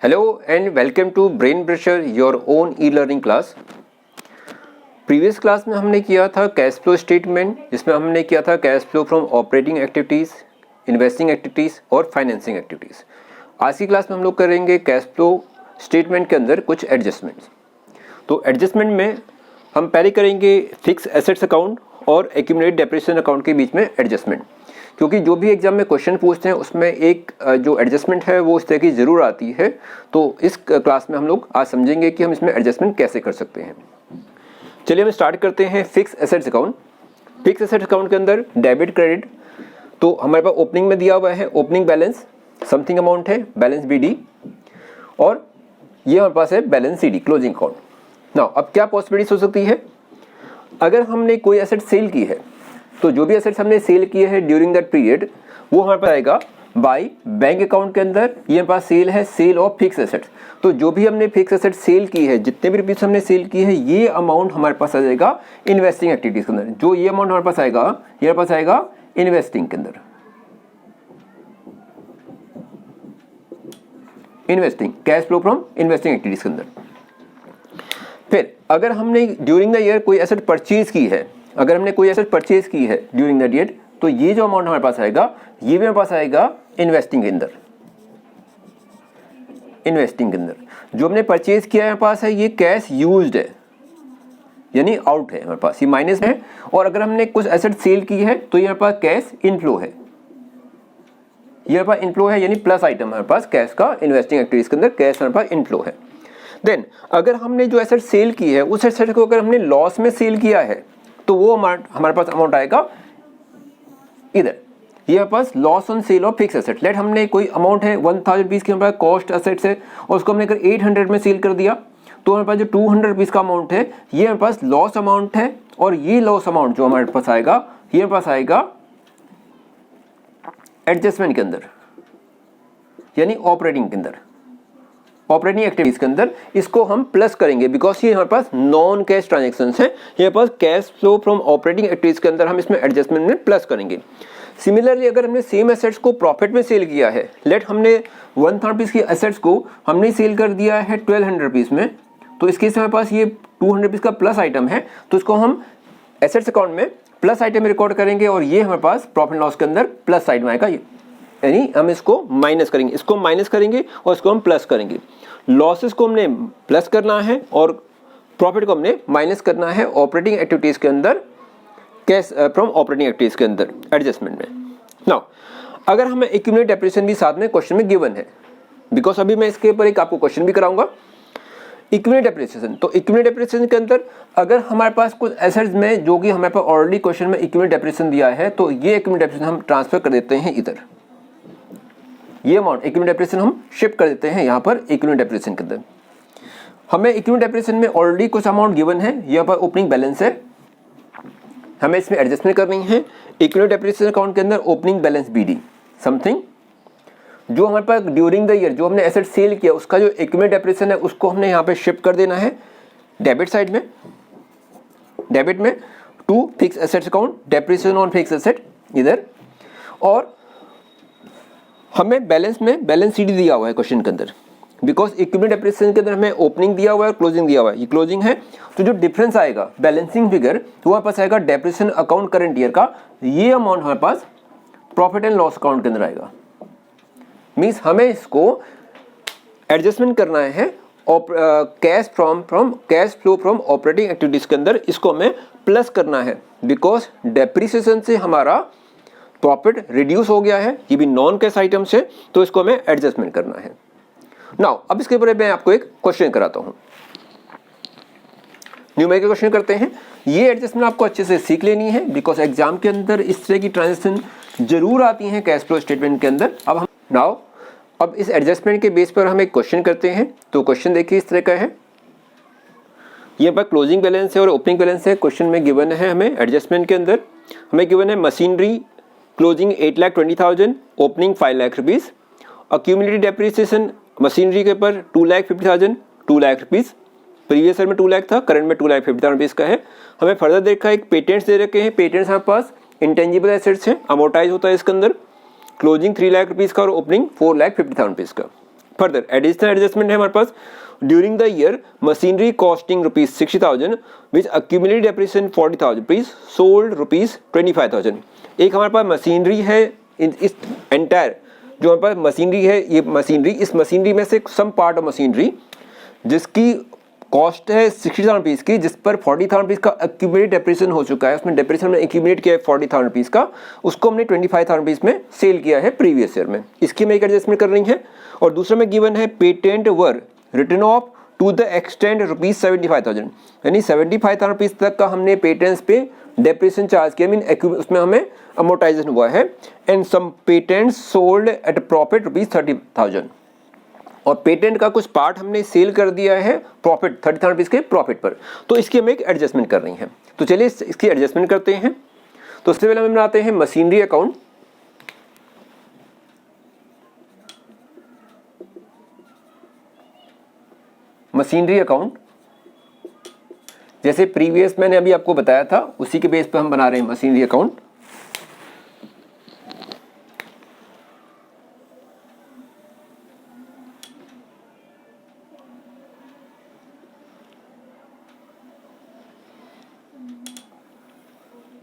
Hello and welcome to Brain Brusher, your own e-learning class. Previous class में हमने किया था कैश फ्लो स्टेटमेंट, जिसमें हमने किया था cash flow from operating activities, investing activities और फाइनेंसिंग एक्टिविटीज़. आज की क्लास में हम लोग करेंगे कैश फ्लो स्टेटमेंट के अंदर कुछ एडजस्टमेंट्स. तो एडजस्टमेंट में हम पहले करेंगे फिक्स एसेट्स अकाउंट और एक्यूमुलेटेड डेप्रिसिएशन अकाउंट के बीच में एडजस्टमेंट, क्योंकि जो भी एग्जाम में क्वेश्चन पूछते हैं उसमें एक जो एडजस्टमेंट है वो इस तरह की ज़रूर आती है. तो इस क्लास में हम लोग आज समझेंगे कि हम इसमें एडजस्टमेंट कैसे कर सकते हैं. चलिए हम स्टार्ट करते हैं fix assets account. Fix assets account के अंदर डेबिट क्रेडिट, तो हमारे पास ओपनिंग में दिया हुआ है ओपनिंग बैलेंस समथिंग अमाउंट है, बैलेंस BD, और ये हमारे पास है balance CD, closing account. Now अब क्या पॉसिबिलिटीज हो सकती है, अगर हमने कोई एसेट सेल की है तो जो भी एसेट्स हमने सेल किए हैं ड्यूरिंग दैट पीरियड वो हमारे पास आएगा बाय बैंक अकाउंट के अंदर. ये हमारे पास सेल है, सेल ऑफ फिक्स एसेट्स. तो जो भी हमने फिक्स एसेट सेल की है, जितने भी रुपीस हमने सेल की है, ये अमाउंट हमारे पास आ जाएगा इन्वेस्टिंग एक्टिविटीज के अंदर. जो ये अमाउंट हमारे पास आएगा, ये हमारे पास आएगा इन्वेस्टिंग के अंदर, investing cash flow from investing activities के अंदर. फिर अगर हमने ड्यूरिंग द ईयर कोई एसेट परचेज की है, अगर हमने कोई एसेट परचेज की है ड्यूरिंग दैट ईयर, तो ये जो अमाउंट हमारे पास आएगा ये भी हमारे पास आएगा इन्वेस्टिंग के अंदर. इन्वेस्टिंग के अंदर जो हमने परचेज किया है हमारे पास है ये कैश यूज्ड है, यानी आउट है हमारे पास, ये माइनस है. और अगर हमने कुछ एसेट सेल की है तो ये हमारे पास कैश इनफ्लो है, ये हमारे पास इनफ्लो है, यानी प्लस आइटम हमारे पास कैश का. इन्वेस्टिंग एक्टिविटीज के अंदर कैश हमारे पास इनफ्लो है. देन अगर हमने जो एसेट सेल की है उस एसेट को अगर हमने लॉस में सेल किया है तो वो हमारे पास अमाउंट आएगा इधर. ये हमारे पास loss on sale of fix asset. Let हमने कोई अमाउंट है 1000 रुपीज़ की हमारे पास कॉस्ट एसेट्स है और उसको हमने अगर 800 में सेल कर दिया तो हमारे पास जो 200 रुपीज़ का अमाउंट है ये हमारे पास लॉस अमाउंट है. और ये लॉस अमाउंट जो हमारे पास आएगा ये हमारे पास आएगा एडजस्टमेंट के अंदर, यानी ऑपरेटिंग के अंदर, ऑपरेटिंग एक्टिविटीज के अंदर. इसको हम प्लस करेंगे बिकॉज ये हमारे पास नॉन कैश ट्रांजेक्शन है. ये पास cash flow from operating activities के अंदर हम इसमें एडजस्टमेंट में प्लस करेंगे. सिमिलरली अगर हमने सेम एसेट्स को प्रॉफिट में सेल किया है, लेट हमने 1000 रुपीज़ की एसेट्स को हमने सेल कर दिया है 1200 रुपीज़ में, तो इस केस में हमारे पास ये 200 रुपीज़ का प्लस आइटम है, तो इसको हम एसेट्स अकाउंट में प्लस आइटम में रिकॉर्ड करेंगे और ये हमारे पास प्रॉफिट लॉस के अंदर प्लस साइड में आएगा, यानी हम इसको माइनस करेंगे, इसको माइनस करेंगे और इसको हम प्लस करेंगे. लॉसेस को हमने प्लस करना है और प्रॉफिट को हमने माइनस करना है ऑपरेटिंग एक्टिविटीज़ के अंदर, कैश फ्रॉम ऑपरेटिंग एक्टिविटीज़ के अंदर एडजस्टमेंट में. नाउ अगर हमें एक्यूमुलेटेड डेप्रिसिएशन भी साथ में क्वेश्चन में गिवन है, बिकॉज अभी मैं इसके ऊपर एक आपको क्वेश्चन भी कराऊंगा. एक्यूमुलेटेड डेप्रिसिएशन, तो एक्यूमुलेटेड डेप्रिसिएशन के अंदर अगर हमारे पास कुछ एसेट्स में जो कि हमारे पास ऑलरेडी क्वेश्चन में एक्यूमुलेटेड डेप्रिसिएशन दिया है, तो ये एक्यूमुलेटेड डेप्रिसिएशन हम ट्रांसफर कर देते हैं इधर. ये अमाउंट एक्यूमुलेटेड डेप्रिसिएशन हम शिफ्ट कर देते हैं यहाँ पर एक्यूमुलेटेड डेप्रिसिएशन के अंदर. हमें एक्यूमुलेटेड डेप्रिसिएशन में ऑलरेडी कुछ अमाउंट गिवन है, यहाँ पर ओपनिंग बैलेंस है, हमें इसमें एडजस्टमेंट करनी है. एक्यूमुलेटेड डेप्रिसिएशन अकाउंट के अंदर ओपनिंग बैलेंस BD समथिंग, जो हमारे पास ड्यूरिंग द ईयर जो हमने एसेट सेल किया उसका जो एक्यूमुलेटेड डेप्रिसिएशन है उसको हमने यहाँ पे शिफ्ट कर देना है डेबिट साइड में. डेबिट में to fix assets account, depreciation on fix asset इधर. और हमें बैलेंस में बैलेंस CD दिया हुआ है क्वेश्चन के अंदर, बिकॉज एक्यूमुलेटेड डेप्रिसिएशन के अंदर हमें ओपनिंग दिया हुआ है और क्लोजिंग दिया हुआ है. ये क्लोजिंग है, तो जो डिफरेंस आएगा बैलेंसिंग फिगर तो हमारे पास आएगा डेप्रिसिएशन अकाउंट करंट ईयर का. ये अमाउंट हमारे पास प्रॉफिट एंड लॉस अकाउंट के अंदर आएगा. मीन्स हमें इसको एडजस्टमेंट करना है cash flow from operating activities के अंदर, इसको हमें प्लस करना है बिकॉज डेप्रिसिएशन से हमारा प्रॉफिट रिड्यूस हो गया है, ये भी नॉन कैश आइटम से, तो इसको हमें एडजस्टमेंट करना है. नाउ अब इसके ऊपर मैं आपको एक क्वेश्चन कराता हूं, न्यूमेरिकल क्वेश्चन करते हैं. ये एडजस्टमेंट आपको अच्छे से सीख लेनी है बिकॉज एग्जाम के अंदर इस तरह की ट्रांजेक्शन जरूर आती हैं कैश फ्लो स्टेटमेंट के अंदर. अब इस एडजस्टमेंट के बेस पर हम एक क्वेश्चन करते हैं. तो क्वेश्चन देखिए इस तरह का है, ये पर क्लोजिंग बैलेंस है और ओपनिंग बैलेंस है. क्वेश्चन में गिवन है हमें एडजस्टमेंट के अंदर, हमें गिवन है machinery closing 8,20,000, opening 5 lakh rupees. Accumulated depreciation machinery के ऊपर 2,50,000, 2 लाख रुपीज़. प्रीवियस ईयर में 2 लाख था, करंट में 2,50,000 रुपीज़ का है. हमें फर्दर देखा एक पेटेंट्स दे रखे हैं. पेटेंट्स हमारे पास इंटेंजिबल एसेट्स हैं, अमोर्टाइज होता है इसके अंदर. क्लोजिंग 3 लाख रुपीज़ का और ओपनिंग 4,50,000 रुपीज़ का. फर्दर एडिशनल एडजस्टमेंट है हमारे पास during the year machinery costing rupees 60,000 which accumulated depreciation 40,000 rupees sold rupees 25,000। एक हमारे पास मशीनरी है इस एंटायर जो हमारे पास मशीनरी है, ये मशीनरी, इस मशीनरी में से सम पार्ट ऑफ मशीनरी जिसकी कॉस्ट है 60,000 रुपीज़ की, जिस पर 40,000 रुपीज़ का एक्यूमुलेट डेप्रिसिएशन हो चुका है, उसमें डेप्रिसिएशन में एक्यूमुलेट किया है 40,000 रुपीज़ का, उसको हमने 25,000 रुपीज़ में सेल किया है प्रीवियस ईयर में, इसकी में एक एडजस्टमेंट कर रही है। और दूसरा में गिवन है patent were written off to the extent rupees 75,000, यानी 75,000 रुपीज़ तक का हमने पेटेंट्स पे डेप्रिसिएशन चार्ज किया, मीन उसमें हमें अमोर्टाइजेशन हुआ है। And some patents sold at profit rupees 30,000, और पेटेंट का कुछ पार्ट हमने सेल कर दिया है प्रॉफिट 30,000 रुपीज़ के प्रॉफिट पर, तो इसकी हमें एक एडजस्टमेंट कर रही है। तो चलिए इसकी एडजस्टमेंट करते हैं। तो उससे पहले हम बनाते हैं मशीनरी अकाउंट। मशीनरी अकाउंट जैसे प्रीवियस मैंने अभी आपको बताया था उसी के बेस पे हम बना रहे हैं machinery account.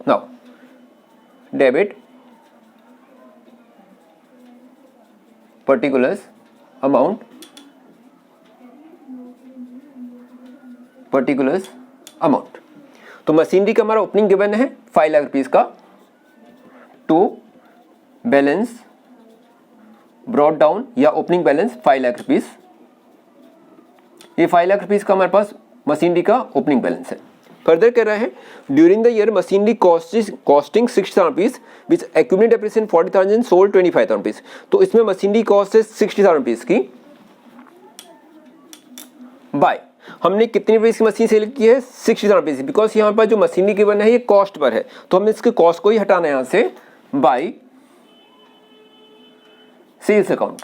Now, debit particulars amount तो मशीनरी का हमारा ओपनिंग गिवन है 5 लाख रुपीज का, टू बैलेंस ब्रॉट डाउन या ओपनिंग बैलेंस 5 लाख रुपीज। ये 5 लाख रुपीज का हमारे पास मशीनरी का ओपनिंग बैलेंस है। फर्दर कह रहा है during the year machinery costing 60,000 rupees which accumulated depreciation 40,000 sold 25,000 rupees. तो इसमें मशीनरी कॉस्ट है 60,000 रुपीज की, बाय हमने कितनी रुपीज की मशीन सेल की है 60,000 रुपीज, बिकॉज यहाँ पर जो मशीनरी गिवन है ये कॉस्ट पर है, तो हमें इसके कॉस्ट को ही हटाना है यहाँ से, बाय सेल्स अकाउंट।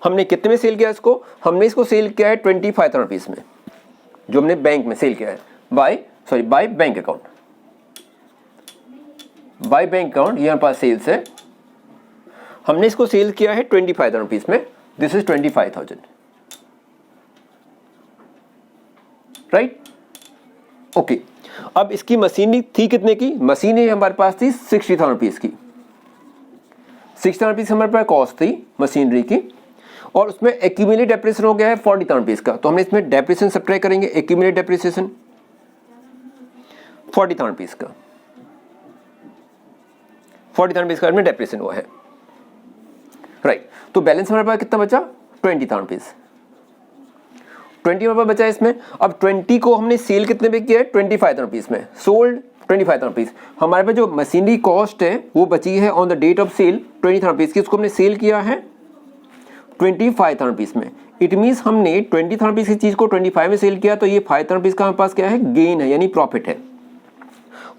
हमने कितने में सेल किया इसको, हमने इसको सेल किया है 25,000 रुपीज में, जो हमने बैंक में सेल किया है, by bank account. By bank account यहाँ पास सेल्स है, हमने इसको सेल किया है 25,000 रुपीज में, दिस इज 25,000, राइट। ओके, अब इसकी मशीनरी थी कितने की, मशीनरी हमारे पास थी 60,000 रुपीज की, 60,000 रुपीज हमारे पास कॉस्ट थी मशीनरी की, और उसमें एक्यूमुलेटेड डेप्रिसिएशन हो गया है 40,000 रुपीज का, तो हमने इसमें डेप्रिसिएशन सब्ट्रैक्ट करेंगे, एक्यूमुलेटेड डेप्रिसिएशन 40,000 रुपीज का, 40,000 रुपीज का डेप्रिसिएशन हुआ है, राइट। तो बैलेंस हमारे पास कितना बचा 20,000 रुपीज, 20 हमारे पास बचा इसमें। अब 20 को हमने सेल कितने पे किया है 25,000 रुपीज में, सोल्ड 25,000 रुपीज। हमारे पास जो मशीनरी कॉस्ट है वो बची है on the date of sale 20,000 rupees की, उसको हमने सेल किया है 25,000 रुपीज में। इट मीन्स हमने 20,000 रुपीज की चीज को 25 में सेल किया, तो ये 5,000 रुपीज का हमारे पास क्या है, गेन है, यानी प्रॉफिट है।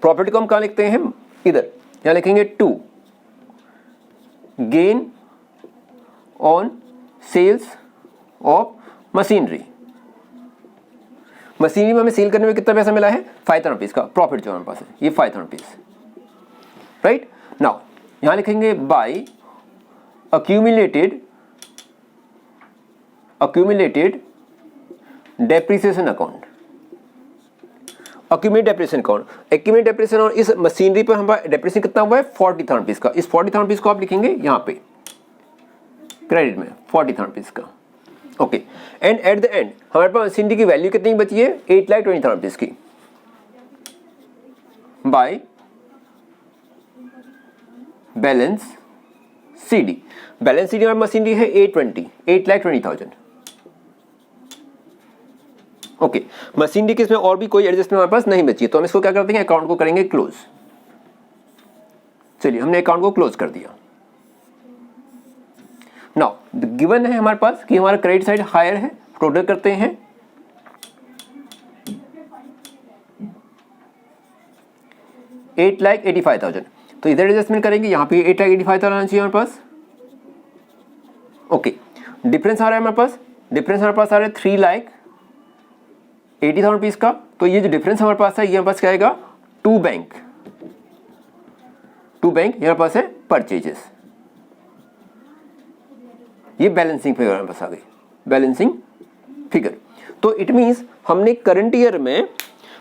प्रॉफिट को हम कहाँ लिखते हैं, इधर, यहाँ लिखेंगे 2 gain on sales of machinery. Machinery में हमें सेल करने में कितना पैसा मिला है 5,000 रुपीज का प्रॉफिट जो हमारे पास है, ये 5,000 रुपीज, राइट। नाउ यहाँ लिखेंगे bye accumulated depreciation account, accumulated depreciation account, accumulated depreciation, और इस मशीनरी पर हमारा डेप्रिसिएशन कितना हुआ है 40,000 रुपीज का, इस 40,000 रुपीज को आप लिखेंगे यहाँ पे क्रेडिट में 40,000 रुपीज का, okay. And at the end हमारे पास मशीनरी की वैल्यू कितनी बची है 8,20,000 रुपीज की, by balance CD। Balance CD हमारी मशीनरी है 8,20,000, ओके। मशीनरी के इसमें और भी कोई एडजस्टमेंट हमारे पास नहीं बची है, तो हम इसको क्या करते हैं, अकाउंट को करेंगे क्लोज। चलिए हमने अकाउंट को क्लोज कर दिया। नाउ गिवन है हमारे पास कि हमारा क्रेडिट साइड हायर है, टोटल करते हैं, $8,85,000, तो इधर एडजस्टमेंट करेंगे, यहाँ पे 8,85,000 आना चाहिए हमारे पास, ओके। डिफरेंस आ रहा है हमारे पास, डिफरेंस हमारे पास आ रहा है 3,80,000 रुपीज का, तो ये जो डिफरेंस हमारे पास है ये हमारे पास क्या आएगा टू बैंक हमारे पास है परचेजेस, ये बैलेंसिंग फिगर हमारे पास आ गई, बैलेंसिंग फिगर। तो इट मीन्स हमने करंट ईयर में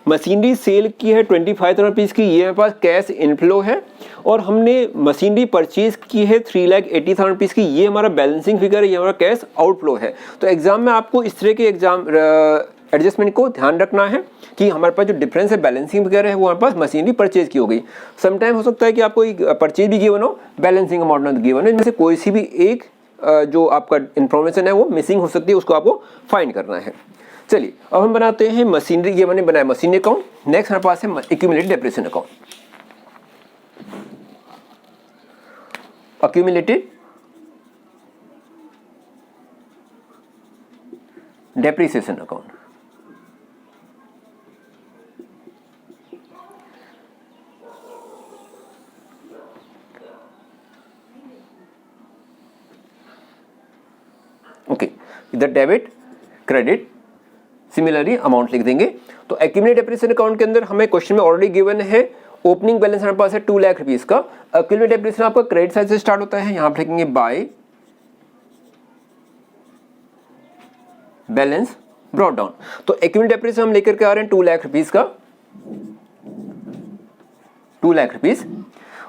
मशीनरी सेल की है 25,000 रुपीज़ की, ये हमारे पास कैश इनफ्लो है, और हमने मशीनरी परचेज की है 3,80,000 रुपीज़ की, ये हमारा बैलेंसिंग फिगर है, ये हमारा कैश आउटफ्लो है। तो एग्जाम में आपको इस तरह के एग्जाम एडजस्टमेंट को ध्यान रखना है कि हमारे पास जो डिफरेंस है बैलेंसिंग वगैरह है वो हमारे पास मशीनरी परचेज की हो गई। समटाइम हो सकता है कि आपको परचेज भी गिवन हो, बैलेंसिंग अमाउंट नॉट गिवन हो, इनमें से कोई सी भी एक जो आपका इन्फॉर्मेशन है वो मिसिंग हो सकती है, उसको आपको फाइंड करना है। चलिए अब हम बनाते हैं मशीनरी, ये मैंने बनाया मशीनरी अकाउंट। नेक्स्ट हमारे पास है accumulated depreciation account. Accumulated depreciation account. Okay, इधर डेबिट क्रेडिट सिमिलरली अमाउंट लिख देंगे। तो एक्यूमुलेटेड डेप्रिसिएशन अकाउंट के अंदर हमें क्वेश्चन में ऑलरेडी गिवन है ओपनिंग बैलेंस हमारे पास है 2 लाख रुपीस का। एक्यूमुलेटेड डेप्रिसिएशन आपका क्रेडिट साइड से स्टार्ट होता है, यहां पर लिखेंगे बाय बैलेंस ब्रॉट डाउन। तो एक्यूमुलेटेड डेप्रिसिएशन हम लेकर के आ रहे हैं 2 लाख रुपीस का, 2 लाख रुपीस।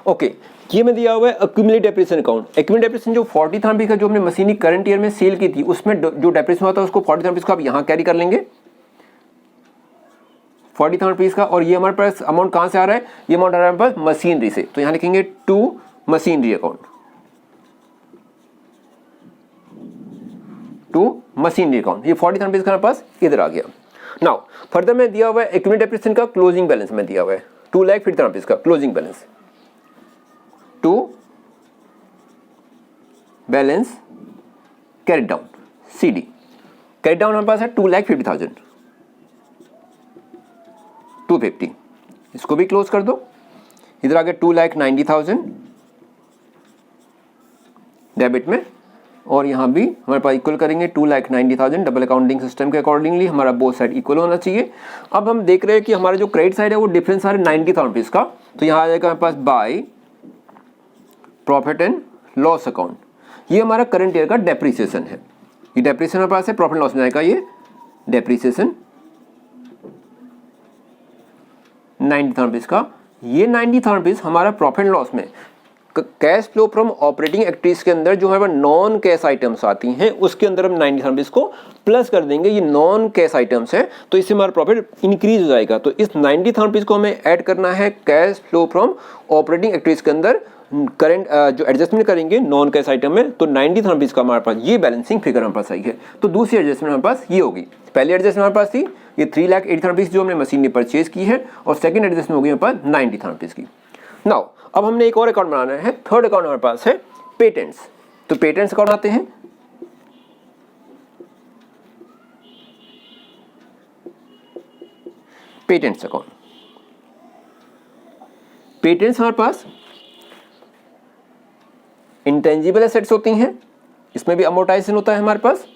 ओके, ये में दिया हुआ है accumulated depreciation account. Accumulated depreciation जो 40,000 रुपीस का जो हमने मशीनरी करंट ईयर में सेल की थी, उसमें जो डेप्रिसिएशन होता है उसको 40,000 रुपीस का आप यहाँ कैरी कर लेंगे, 40,000 रुपीस का। और ये हमारे पास अमाउंट कहाँ से आ रहा है, ये अमाउंट आ रहा है हमारे पास मशीनरी से, तो यहाँ लिखेंगे to machinery account, to machinery account. ये 40,000 रुपीस का हमारे पास इधर आ गया। नाउ फर्दर में दिया हुआ है एक्यूमुलेटेड डेप्रिसिएशन का क्लोजिंग बैलेंस में दिया हुआ है 2,50,000 रुपीस का closing balance, to balance carry down CD। Carry down हमारे पास है 2,50,000, 250, इसको भी क्लोज कर दो। इधर आ गया 2,90,000 डेबिट में, और यहाँ भी हमारे पास इक्वल करेंगे 2,90,000। डबल अकाउंटिंग सिस्टम के अकॉर्डिंगली हमारा बोथ साइड इक्वल होना चाहिए। अब हम देख रहे हैं कि हमारा जो क्रेडिट साइड है वो डिफरेंस आ रहा है 90,000 रुपीज़ का, तो यहाँ आ जाएगा हमारे पास by profit and loss account. ये हमारा करंट ईयर का डेप्रिसिएशन है, ये डेप्रिसिएशन हमारे पास है, प्रॉफिट लॉस में आएगा ये डेप्रिसिएशन 90,000 रुपीज़ का। ये 90,000 रुपीज़ हमारा प्रॉफिट लॉस में cash flow from operating activities के अंदर जो हमारे नॉन कैश आइटम्स आती हैं उसके अंदर हम 90,000 रुपीज़ को प्लस कर देंगे। ये नॉन कैश आइटम्स है तो इससे हमारा प्रॉफिट इंक्रीज हो जाएगा। तो इस 90,000 रुपीज़ को हमें ऐड करना है cash flow from operating activities के अंदर, करंट जो एडजस्टमेंट करेंगे नॉन कैश आइटम में, तो 90,000 रुपीज़ का हमारे पास ये बैलेंसिंग फिगर हमारे पास आई है। तो दूसरी एडजस्टमेंट हमारे पास ये होगी। पहली एडजस्टमेंट हमारे पास थी ये 3,80,000 रुपीज़ जो हमने मशीन ने परचेज की है, और सेकंड एडजस्टमेंट होगी हमारे पास 90,000 रुपीज़ की। नाउ अब हमने एक और अकाउंट बनाना है, थर्ड अकाउंट हमारे पास है पेटेंट्स। तो पेटेंट्स अकाउंट आते हैं, पेटेंट्स अकाउंट। पेटेंट्स हमारे पास इंटेंजिबल एसेट्स होती हैं, इसमें भी अमोर्टाइजेशन होता है हमारे पास।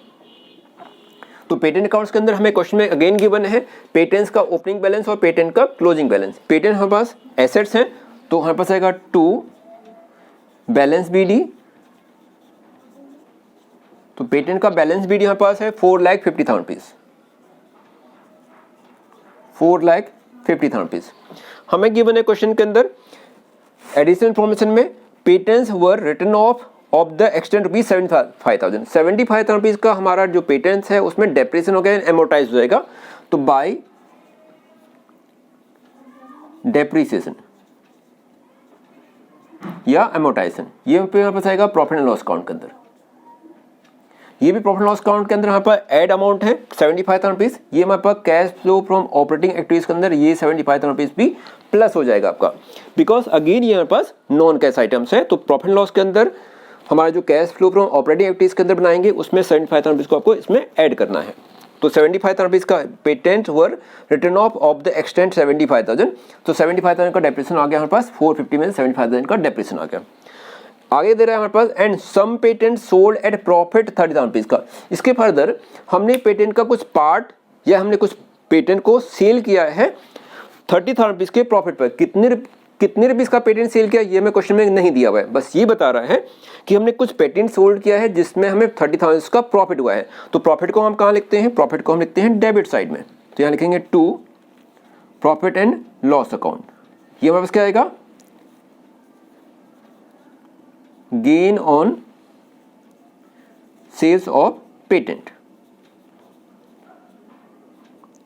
तो पेटेंट अकाउंट्स के अंदर हमें क्वेश्चन में अगेन गिवन है पेटेंट्स का ओपनिंग बैलेंस और पेटेंट का क्लोजिंग बैलेंस। पेटेंट हमारे पास एसेट्स हैं तो हमारे पास आएगा 2 बैलेंस BD। तो पेटेंट का बैलेंस BD हमारे पास है 4,50,000 रुपीज़, 4,50,000 रुपीज़। हमें गिवन है क्वेश्चन के अंदर एडिशनल इन्फॉर्मेशन में patents were written of the extent rupees 75,000। 75,000 rupees का हमारा जो पेटेंट्स है उसमें डेप्रिसिएशन हो गया, एमोर्टाइज हो जाएगा। तो बाय डेप्रिसिएशन या एमोर्टाइजेशन, ये हमारे पास आएगा प्रॉफिट एंड लॉस अकाउंट के अंदर। ये भी प्रॉफिट लॉस अकाउंट के अंदर हमारे पास ऐड अमाउंट है 75,000 रुपीज़। ये हमारे पास cash flow from operating activities के अंदर ये 75,000 रुपीज़ भी प्लस हो जाएगा आपका, बिकॉज अगेन ये हमारे पास नॉन कैश आइटम्स है। तो प्रॉफिट लॉस के अंदर हमारा जो cash flow from operating activities के अंदर बनाएंगे उसमें 75,000 रुपीज़ को आपको इसमें ऐड करना है। तो 75,000 रुपीज़ का patent were written of the extent 75,000। तो 75,000 का डेप्रिसिएशन आ गया हमारे पास, 450 में 75,000 का डेप्रिसिएशन आ गया। आगे दे रहा है हमारे पास and some patent sold at profit 30,000 rupees का। इसके फर्दर हमने पेटेंट का कुछ पार्ट या हमने कुछ पेटेंट को सेल किया है 30,000 रुपीज़ के प्रॉफिट पर। कितने रुपीस का पेटेंट सेल किया ये हमें क्वेश्चन में नहीं दिया हुआ है, बस ये बता रहा है कि हमने कुछ पेटेंट सोल्ड किया है जिसमें हमें 30,000 का प्रॉफिट हुआ है। तो प्रॉफिट को हम कहाँ लिखते हैं, प्रॉफिट को हम लिखते हैं डेबिट साइड में। तो यहाँ लिखेंगे to profit and loss account. ये हमारे पास क्या आएगा, gain on sales of patent,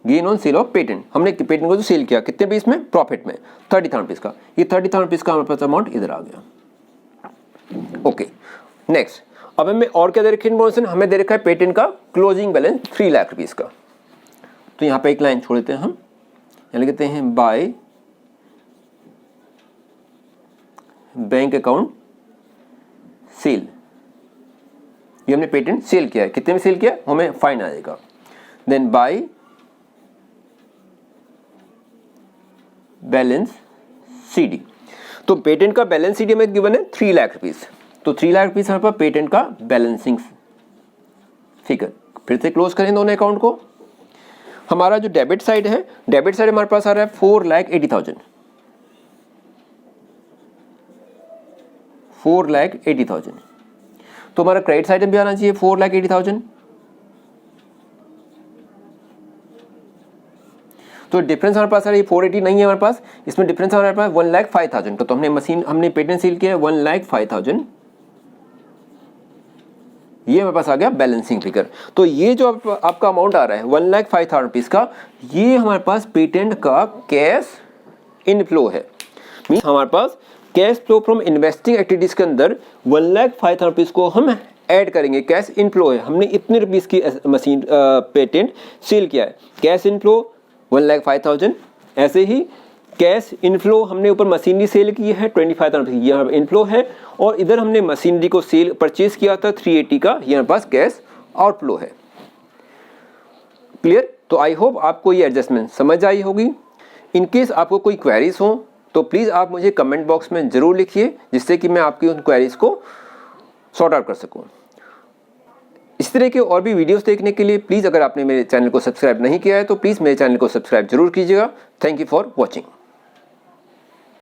gain on sale of patent. हमने पेटेंट को जो सेल किया कितने रुपीस में, प्रॉफिट में 30,000 रुपीस का। ये 30,000 रुपीस का हमारे पास अमाउंट इधर आ गया। ओके नेक्स्ट, अब हमें और क्या दे रखी इन्फॉर्मेशन, हमें दे रखा है पेटेंट का क्लोजिंग बैलेंस 3 लाख रुपीस का। तो यहाँ पे एक लाइन छोड़ देते हैं हम, यहाँ लिखते हैं बाय बैंक अकाउंट सेल। ये हमने पेटेंट सेल किया है, कितने में सेल किया हमें फाइन आ जाएगा। Then by balance CD. तो पेटेंट का बैलेंस सीडी में गिवन है 3 लाख रुपीस। तो 3 लाख रुपीस हमारे पास पेटेंट का बैलेंसिंग फिगर। फिर से क्लोज करें दोनों अकाउंट को। हमारा जो डेबिट साइड है, डेबिट साइड हमारे पास आ रहा है 4,80,000, 4,80,000। तो हमारा क्रेडिट साइड में भी आना चाहिए 4,80,000। तो डिफरेंस हमारे पास आ रहा है 480 नहीं है हमारे पास, इसमें डिफरेंस हमारे पास 1,05,000। तो हमने पेटेंट सील किया है 1,05,000। ये हमारे पास आ गया बैलेंसिंग फिगर। तो ये जो आपका अमाउंट आ रहा है 1,05,000 रुपीस का, ये हमारे पास पेटेंट का कैश इनफ्लो है। मीन हमारे पास cash flow from investing activities के अंदर 1,05,000 रुपीस को हम ऐड करेंगे। कैश इनफ्लो है, हमने इतने रुपीस की मशीन पेटेंट सेल किया है, कैश इनफ्लो 1,05,000। ऐसे ही कैश इनफ्लो हमने ऊपर मशीनरी सेल की है 25,000 रुपये, यहाँ इनफ्लो है। और इधर हमने मशीनरी को सेल परचेज किया था 380 का, ये हमारे पास कैश आउटफ्लो है। क्लियर? तो आई होप आपको ये एडजस्टमेंट समझ आई होगी। इनकेस आपको कोई क्वेरीज हो तो प्लीज़ आप मुझे कमेंट बॉक्स में ज़रूर लिखिए, जिससे कि मैं आपकी उन क्वेरीज को सॉर्ट आउट कर सकूँ। इस तरह के और भी वीडियोस देखने के लिए प्लीज़ अगर आपने मेरे चैनल को सब्सक्राइब नहीं किया है तो प्लीज़ मेरे चैनल को सब्सक्राइब जरूर कीजिएगा। Thank you for watching.